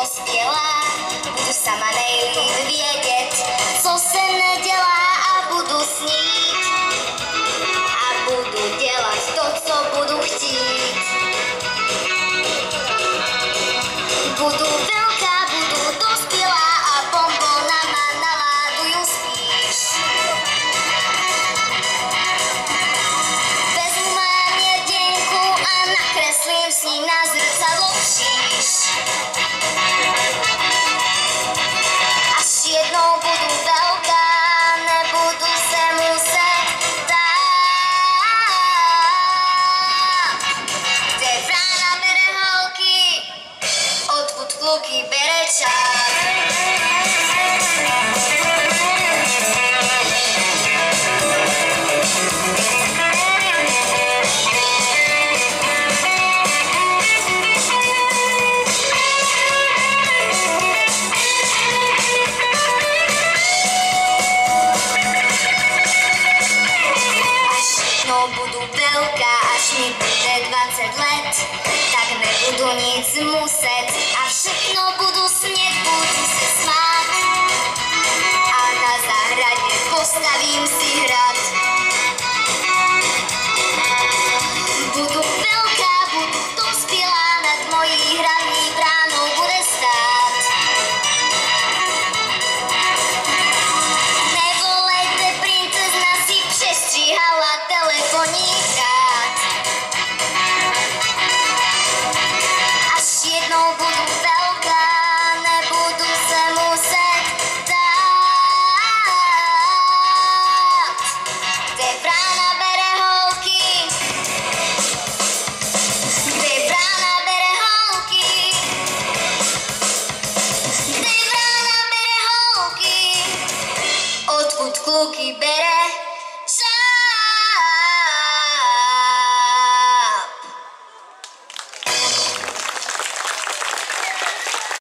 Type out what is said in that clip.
dospělá, budu sama nejlíp vědět, co se nedělá a budu snít. A budu dělat to, co budu chtít. Budu velká, budu dospělá a bombonama naláduju spíš. Vezmu mámě děňku a nakreslím s ním na zrcadlo kříž. Až jednou budu velká, nebudu se muset bát. Kde brána bere holky, odkud kluky bere čas. Budu velká, až mi bude 20 let, tak nebudu nic muset a všechno budu smět, budu se smát. A na zahradě postavím si hrad.